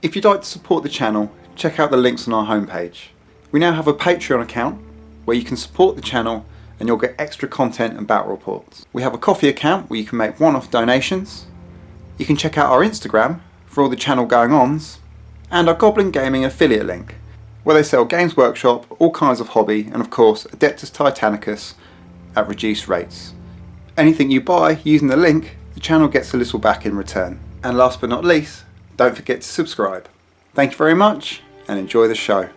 If you'd like to support the channel, check out the links on our homepage. We now have a Patreon account where you can support the channel and you'll get extra content and battle reports. We have a Ko-fi account where you can make one-off donations. You can check out our Instagram for all the channel going-ons, and our Goblin Gaming affiliate link, where they sell Games Workshop, all kinds of hobby, and of course Adeptus Titanicus at reduced rates. Anything you buy using the link, the channel gets a little back in return. And last but not least, don't forget to subscribe. Thank you very much and enjoy the show.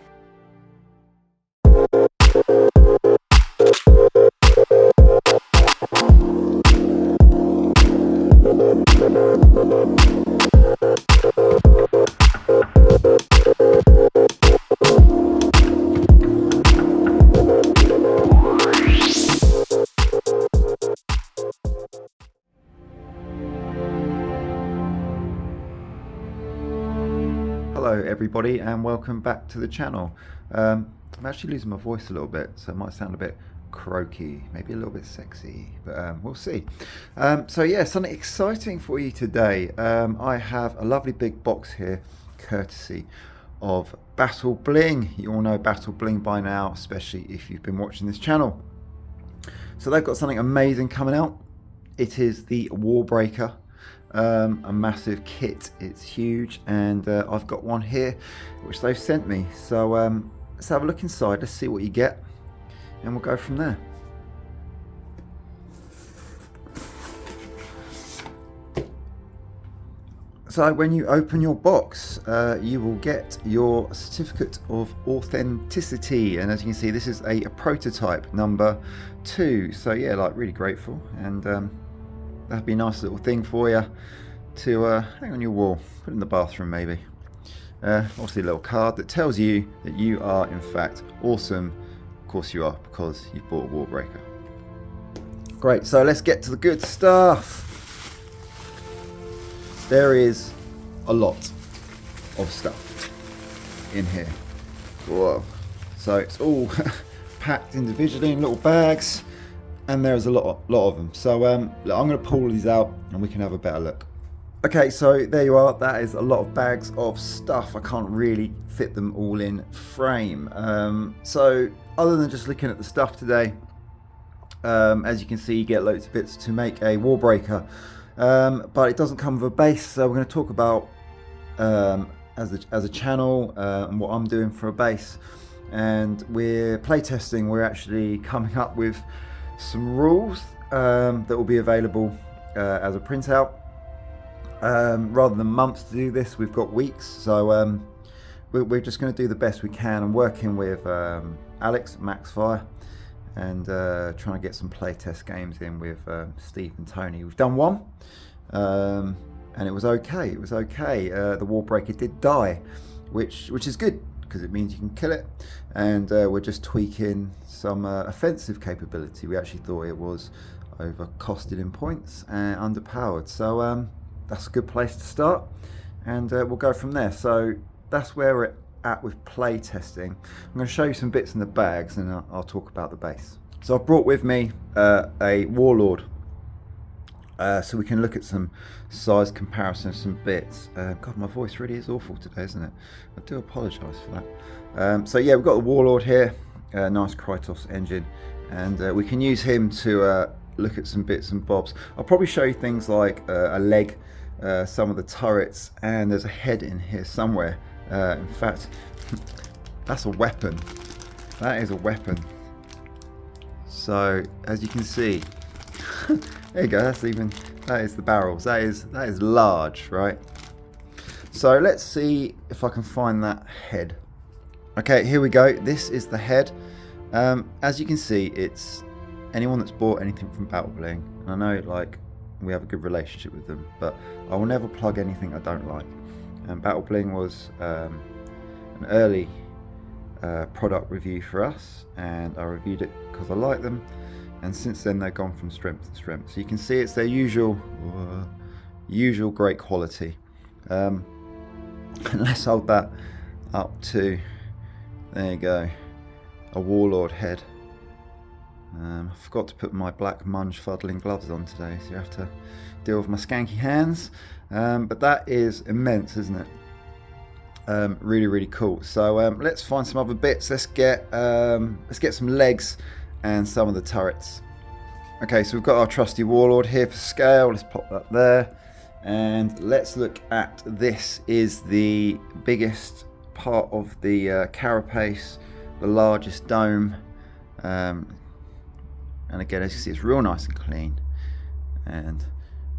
Hello everybody and welcome back to the channel. I'm actually losing my voice a little bit, so it might sound a bit croaky, maybe a little bit sexy, but we'll see. So yeah, something exciting for you today. I have a lovely big box here, courtesy of Battle Bling. You all know Battle Bling by now, especially if you've been watching this channel. So they've got something amazing coming out. It is the Warbreaker. A massive kit, it's huge, and I've got one here which they've sent me, so let's have a look inside, let's see what you get and we'll go from there. So when you open your box, you will get your certificate of authenticity, and as you can see, this is a prototype number 2, so yeah, like really grateful, and that'd be a nice little thing for you to hang on your wall, put in the bathroom maybe. Obviously a little card that tells you that you are in fact awesome. Of course you are, because you bought a Warbreaker. Great, so let's get to the good stuff. There is a lot of stuff in here. Whoa. So it's all packed individually in little bags, and there's a lot of them. So I'm going to pull these out and we can have a better look. Okay, so there you are. That is a lot of bags of stuff. I can't really fit them all in frame. So other than just looking at the stuff today, as you can see, you get loads of bits to make a Warbreaker, but it doesn't come with a base. So we're going to talk about as a channel and what I'm doing for a base. And we're playtesting. We're actually coming up with some rules that will be available as a printout. Rather than months to do this, we've got weeks, so we're just going to do the best we can. I'm working with Alex at Maxfire and trying to get some playtest games in with Steve and Tony. We've done one and it was okay. It was okay. The Warbreaker did die, which is good, because it means you can kill it, and we're just tweaking some offensive capability. We actually thought it was over-costed in points and underpowered, so that's a good place to start, and we'll go from there. So that's where we're at with play testing. I'm going to show you some bits in the bags, and I'll talk about the base. So I've brought with me a Warlord, so we can look at some size comparison of some bits. God, my voice really is awful today, isn't it? I do apologise for that. So yeah, we've got the Warlord here, nice Kratos engine, and we can use him to look at some bits and bobs. I'll probably show you things like a leg, some of the turrets, and there's a head in here somewhere. In fact, that's a weapon. That is a weapon. So as you can see, there you go. That is the barrels. That is large, right? So let's see if I can find that head. Okay, here we go. This is the head. As you can see, it's anyone that's bought anything from Battle Bling, and I know like we have a good relationship with them, but I will never plug anything I don't like. And Battle Bling was an early product review for us, and I reviewed it because I like them, and since then they've gone from strength to strength. So you can see it's their usual great quality. Let's hold that up to, there you go, a Warlord head. I forgot to put my black munge fuddling gloves on today, so you have to deal with my skanky hands. But that is immense, isn't it? Really cool. So let's find some other bits. Let's get some legs and some of the turrets. Okay, so we've got our trusty warlord here for scale. Let's pop that there, and let's look at this. Is the biggest part of the carapace, the largest dome, and again, as you see, it's real nice and clean. And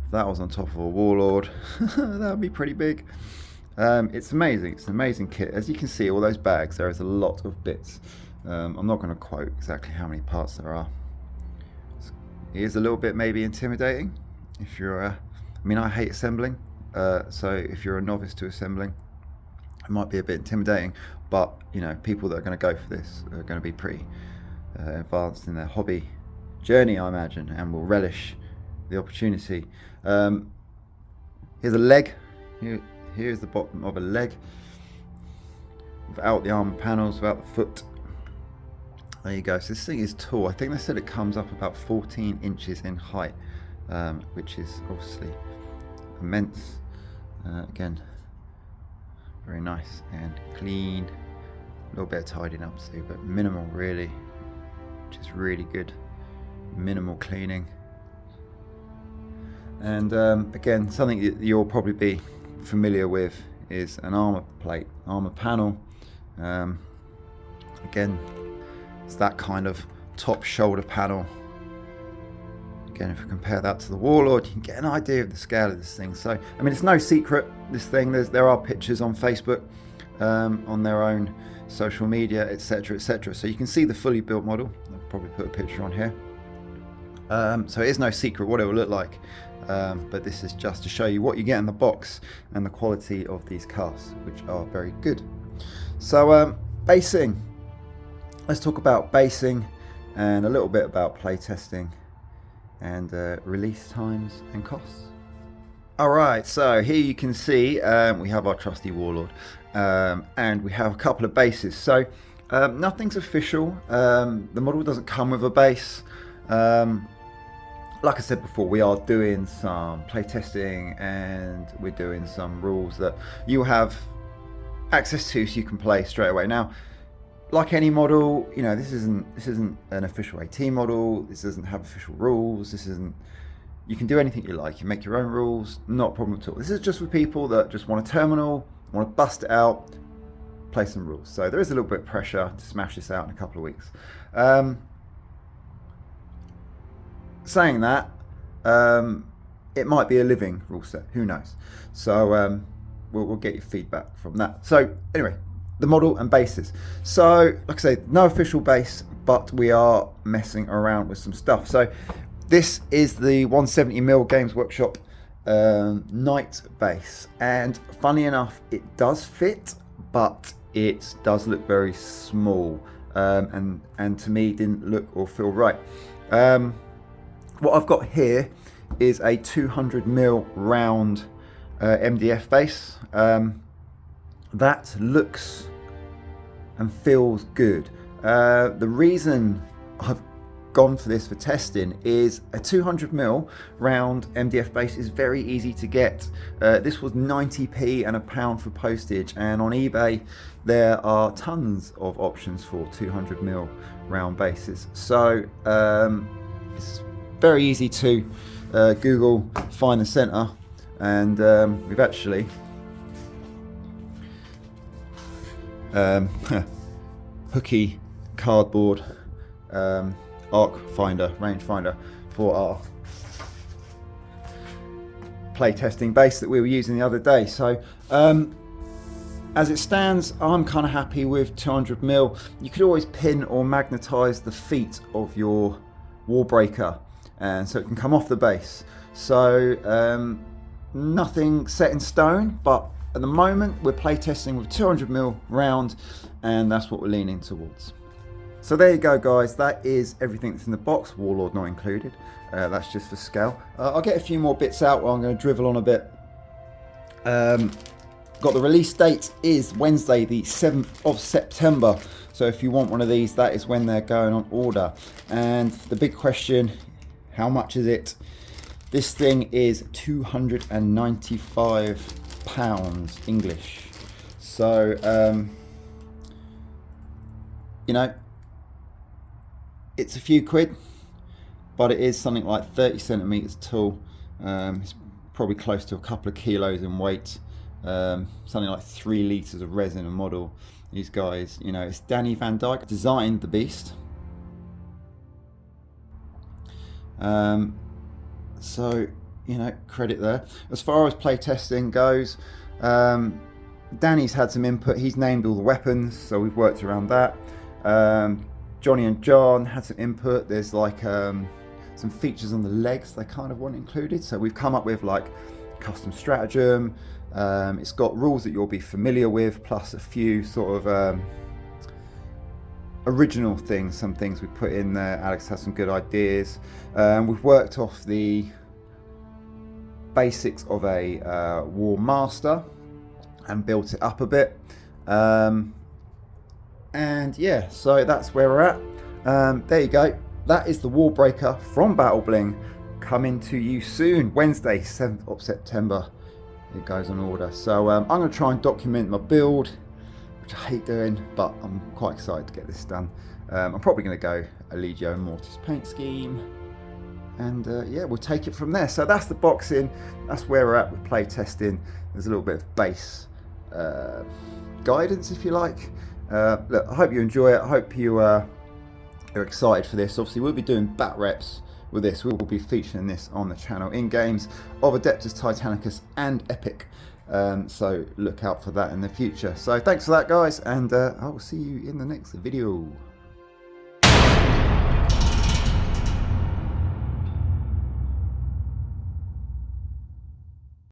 if that was on top of a warlord, that would be pretty big. It's amazing. It's an amazing kit. As you can see, all those bags, there is a lot of bits. I'm not going to quote exactly how many parts there are. It is a little bit maybe intimidating if you're I mean, I hate assembling, so if you're a novice to assembling, it might be a bit intimidating, but you know, people that are going to go for this are going to be pretty advanced in their hobby journey, I imagine, and will relish the opportunity. Here's a leg. Here's the bottom of a leg without the armor panels, without the foot. There you go. So this thing is tall. I think they said it comes up about 14 inches in height, which is obviously immense. Again, very nice and clean. A little bit of tidying up too, but minimal really, which is really good. Minimal cleaning. And again, something that you'll probably be familiar with is an armor plate, armor panel. Again, it's that kind of top shoulder panel. Again, if we compare that to the warlord, you can get an idea of the scale of this thing. So, I mean, it's no secret, this thing. There are pictures on Facebook, on their own social media, etc., etc. So you can see the fully built model. I'll probably put a picture on here. So it is no secret what it will look like. But this is just to show you what you get in the box and the quality of these casts, which are very good. So basing. Let's talk about basing and a little bit about playtesting and release times and costs. Alright, so here you can see we have our trusty warlord, and we have a couple of bases. So nothing's official. The model doesn't come with a base. Like I said before, we are doing some playtesting and we're doing some rules that you have access to so you can play straight away. Now, like any model, you know, this isn't an official AT model. This doesn't have official rules. You can do anything you like. You make your own rules, not a problem at all. This is just for people that just want a terminal, want to bust it out, play some rules. So there is a little bit of pressure to smash this out in a couple of weeks. Saying that, it might be a living rule set, who knows. So we'll get your feedback from that. So anyway, the model and bases. So like I say, no official base, but we are messing around with some stuff. So this is the 170mm Games Workshop Knight base, and funny enough, it does fit, but it does look very small, and to me didn't look or feel right. What I've got here is a 200mm round MDF base. That looks and feels good. The reason I've gone for this for testing is a 200mm round MDF base is very easy to get. This was 90p and £1 for postage, and on eBay there are tons of options for 200mm round bases. So it's very easy to Google, find the center, and we've actually hooky cardboard arc finder, range finder for our playtesting base that we were using the other day. So as it stands, I'm kind of happy with 200mm. You could always pin or magnetize the feet of your Warbreaker, and so it can come off the base. So nothing set in stone, but at the moment we're playtesting with 200mm round, and that's what we're leaning towards. So there you go, guys, that is everything that's in the box, Warlord not included. That's just for scale. I'll get a few more bits out where I'm going to drivel on a bit. Got the release date is Wednesday the 7th of September, so if you want one of these, that is when they're going on order. And the big question, how much is it? This thing is £295 English. So you know, it's a few quid, but it is something like 30 centimeters tall. It's probably close to a couple of kilos in weight. Something like 3 liters of resin a model. These guys, you know, it's Danny Van Dyke designed the beast. So, you know, credit there. As far as playtesting goes, Danny's had some input. He's named all the weapons, so we've worked around that. Johnny and John had some input. There's like some features on the legs they kind of want included, so we've come up with like custom stratagem. It's got rules that you'll be familiar with, plus a few sort of original things, some things we put in there. Alex has some good ideas. We've worked off the basics of a War Master and built it up a bit. And yeah, so that's where we're at. There you go. That is the Warbreaker from Battle Bling, coming to you soon. Wednesday, 7th of September. It goes on order. So I'm going to try and document my build, which I hate doing, but I'm quite excited to get this done. I'm probably going to go a Legio Mortis paint scheme, and yeah, we'll take it from there. So that's the boxing. That's where we're at with play testing. There's a little bit of base guidance, if you like. Look, I hope you enjoy it. I hope you are excited for this. Obviously, we'll be doing bat reps with this. We will be featuring this on the channel in games of Adeptus Titanicus and Epic. So look out for that in the future. So thanks for that, guys, and I will see you in the next video.